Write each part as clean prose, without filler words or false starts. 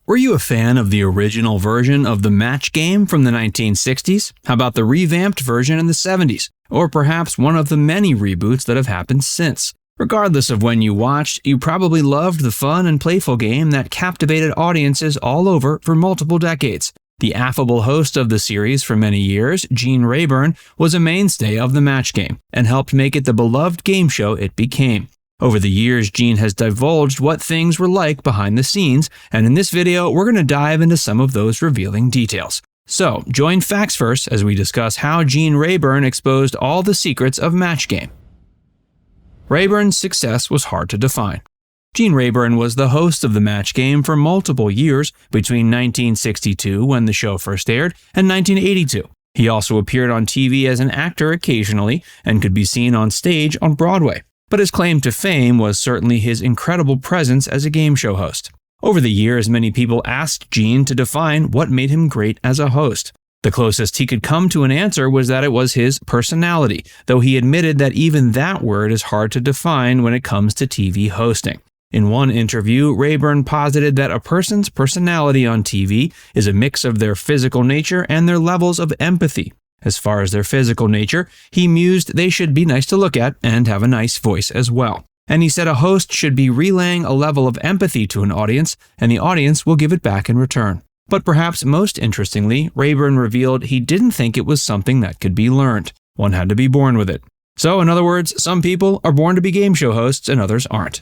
Were you a fan of the original version of the match game from the 1960s? How about the revamped version in the 70s? Or perhaps one of the many reboots that have happened since? Regardless of when you watched, you probably loved the fun and playful game that captivated audiences all over for multiple decades. The affable host of the series for many years, Gene Rayburn, was a mainstay of the match game and helped make it the beloved game show it became. Over the years, Gene has divulged what things were like behind the scenes, and in this video, we're going to dive into some of those revealing details. So, join Facts First as we discuss how Gene Rayburn exposed all the secrets of match game. Rayburn's success was hard to define. Gene Rayburn was the host of the match game for multiple years between 1962, when the show first aired, and 1982. He also appeared on TV as an actor occasionally and could be seen on stage on Broadway. But his claim to fame was certainly his incredible presence as a game show host. Over the years, many people asked Gene to define what made him great as a host. The closest he could come to an answer was that it was his personality, though he admitted that even that word is hard to define when it comes to TV hosting. In one interview, Rayburn posited that a person's personality on TV is a mix of their physical nature and their levels of empathy. As far as their physical nature, he mused they should be nice to look at and have a nice voice as well. And he said a host should be relaying a level of empathy to an audience, and the audience will give it back in return. But perhaps most interestingly, Rayburn revealed he didn't think it was something that could be learned. One had to be born with it. So, in other words, some people are born to be game show hosts and others aren't.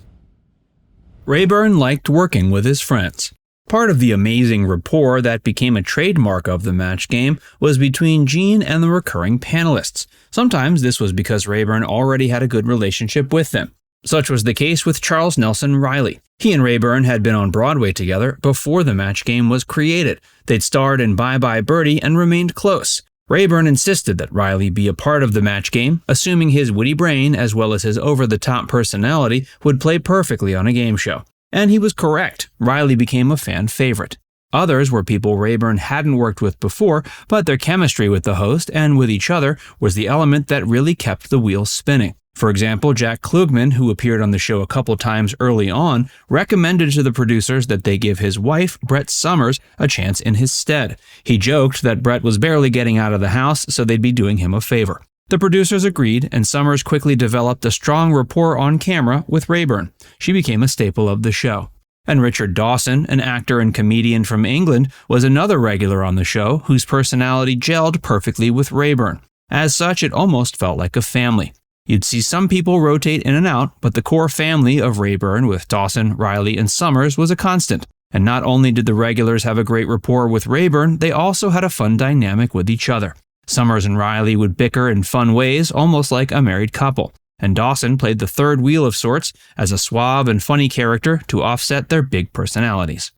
Rayburn liked working with his friends. Part of the amazing rapport that became a trademark of the match game was between Gene and the recurring panelists. Sometimes this was because Rayburn already had a good relationship with them. Such was the case with Charles Nelson Reilly. He and Rayburn had been on Broadway together before the match game was created. They'd starred in Bye Bye Birdie and remained close. Rayburn insisted that Reilly be a part of the match game, assuming his witty brain as well as his over-the-top personality would play perfectly on a game show. And he was correct. Reilly became a fan favorite. Others were people Rayburn hadn't worked with before, but their chemistry with the host and with each other was the element that really kept the wheels spinning. For example, Jack Klugman, who appeared on the show a couple times early on, recommended to the producers that they give his wife, Brett Somers, a chance in his stead. He joked that Brett was barely getting out of the house, so they'd be doing him a favor. The producers agreed, and Somers quickly developed a strong rapport on camera with Rayburn. She became a staple of the show. And Richard Dawson, an actor and comedian from England, was another regular on the show whose personality gelled perfectly with Rayburn. As such, it almost felt like a family. You'd see some people rotate in and out, but the core family of Rayburn with Dawson, Reilly, and Somers was a constant. And not only did the regulars have a great rapport with Rayburn, they also had a fun dynamic with each other. Somers and Reilly would bicker in fun ways, almost like a married couple. And Dawson played the third wheel of sorts as a suave and funny character to offset their big personalities.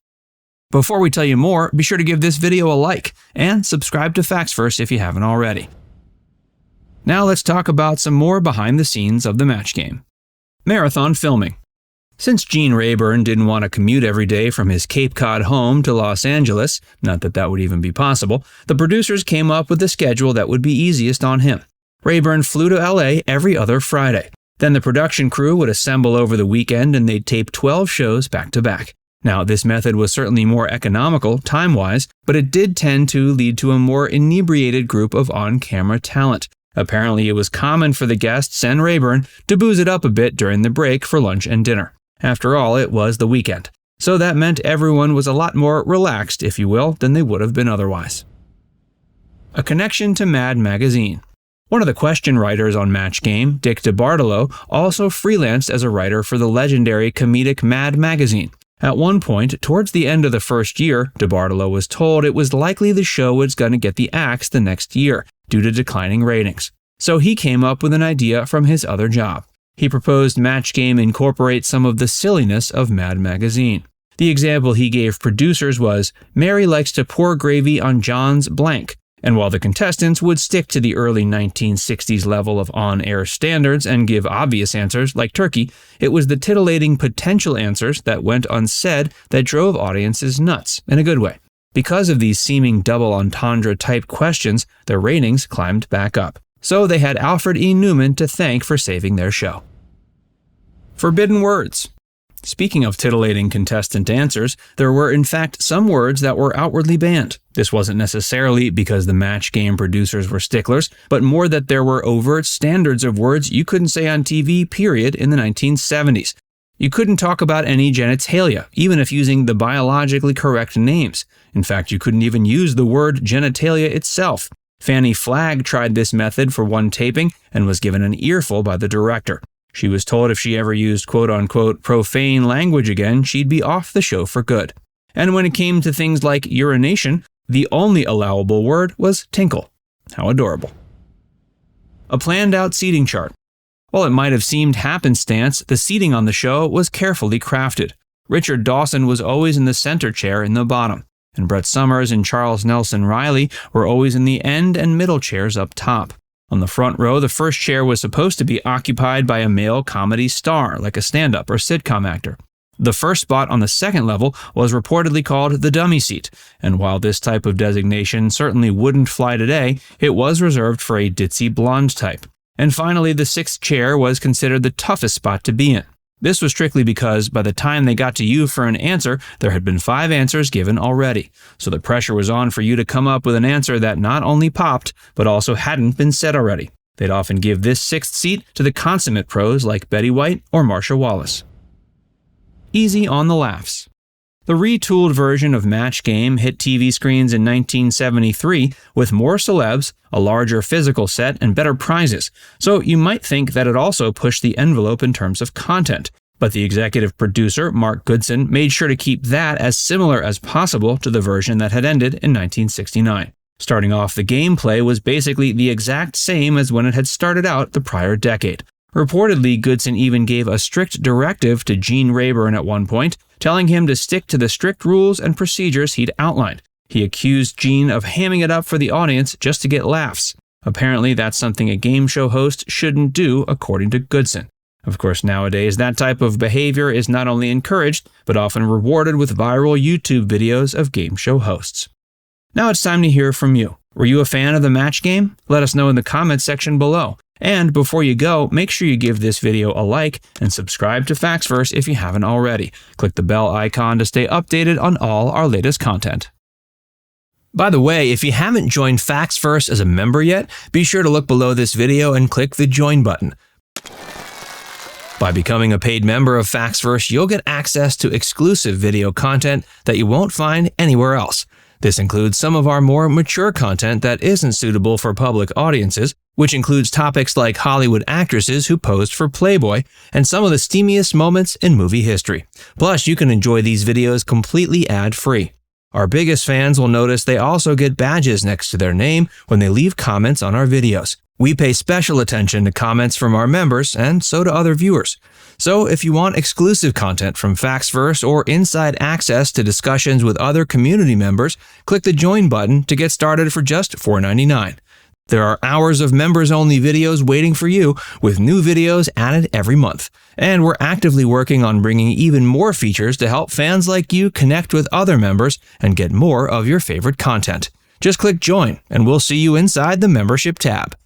Before we tell you more, be sure to give this video a like and subscribe to Facts First if you haven't already. Now let's talk about some more behind the scenes of the match game. Marathon filming. Since Gene Rayburn didn't want to commute every day from his Cape Cod home to Los Angeles, not that that would even be possible, the producers came up with a schedule that would be easiest on him. Rayburn flew to LA every other Friday. Then the production crew would assemble over the weekend and they'd tape 12 shows back to back. Now, this method was certainly more economical, time-wise, but it did tend to lead to a more inebriated group of on-camera talent. Apparently, it was common for the guests and Rayburn to booze it up a bit during the break for lunch and dinner. After all, it was the weekend. So that meant everyone was a lot more relaxed, if you will, than they would have been otherwise. A connection to Mad Magazine. One of the question writers on Match Game, Dick DeBartolo, also freelanced as a writer for the legendary comedic Mad Magazine. At one point, towards the end of the first year, DeBartolo was told it was likely the show was going to get the axe the next year, due to declining ratings. So he came up with an idea from his other job. He proposed Match Game incorporate some of the silliness of Mad Magazine. The example he gave producers was, Mary likes to pour gravy on John's blank, and while the contestants would stick to the early 1960s level of on-air standards and give obvious answers like turkey, it was the titillating potential answers that went unsaid that drove audiences nuts, in a good way. Because of these seeming double entendre type questions, their ratings climbed back up. So they had Alfred E. Newman to thank for saving their show. Forbidden words. Speaking of titillating contestant answers, there were in fact some words that were outwardly banned. This wasn't necessarily because the Match Game producers were sticklers, but more that there were overt standards of words you couldn't say on TV, period, in the 1970s. You couldn't talk about any genitalia, even if using the biologically correct names. In fact, you couldn't even use the word genitalia itself. Fanny Flagg tried this method for one taping and was given an earful by the director. She was told if she ever used quote-unquote profane language again, she'd be off the show for good. And when it came to things like urination, the only allowable word was tinkle. How adorable. A planned-out seating chart. While it might have seemed happenstance, the seating on the show was carefully crafted. Richard Dawson was always in the center chair in the bottom, and Brett Somers and Charles Nelson Riley were always in the end and middle chairs up top. On the front row, the first chair was supposed to be occupied by a male comedy star, like a stand-up or sitcom actor. The first spot on the second level was reportedly called the dummy seat, and while this type of designation certainly wouldn't fly today, it was reserved for a ditzy blonde type. And finally, the sixth chair was considered the toughest spot to be in. This was strictly because by the time they got to you for an answer, there had been 5 answers given already. So the pressure was on for you to come up with an answer that not only popped, but also hadn't been said already. They'd often give this sixth seat to the consummate pros like Betty White or Marsha Wallace. Easy on the laughs. The retooled version of Match Game hit TV screens in 1973 with more celebs, a larger physical set, and better prizes, so you might think that it also pushed the envelope in terms of content. But the executive producer, Mark Goodson, made sure to keep that as similar as possible to the version that had ended in 1969. Starting off, the gameplay was basically the exact same as when it had started out the prior decade. Reportedly, Goodson even gave a strict directive to Gene Rayburn at one point, telling him to stick to the strict rules and procedures he'd outlined. He accused Gene of hamming it up for the audience just to get laughs. Apparently, that's something a game show host shouldn't do, according to Goodson. Of course, nowadays, that type of behavior is not only encouraged, but often rewarded with viral YouTube videos of game show hosts. Now it's time to hear from you. Were you a fan of the Match Game? Let us know in the comments section below. And before you go, make sure you give this video a like and subscribe to Factsverse if you haven't already. Click the bell icon to stay updated on all our latest content. By the way, if you haven't joined Factsverse as a member yet, be sure to look below this video and click the join button. By becoming a paid member of Factsverse, you'll get access to exclusive video content that you won't find anywhere else. This includes some of our more mature content that isn't suitable for public audiences, which includes topics like Hollywood actresses who posed for Playboy and some of the steamiest moments in movie history. Plus, you can enjoy these videos completely ad-free. Our biggest fans will notice they also get badges next to their name when they leave comments on our videos. We pay special attention to comments from our members, and so do other viewers. So if you want exclusive content from Factsverse or inside access to discussions with other community members, click the join button to get started for just $4.99. There are hours of members-only videos waiting for you, with new videos added every month. And we're actively working on bringing even more features to help fans like you connect with other members and get more of your favorite content. Just click join, and we'll see you inside the membership tab.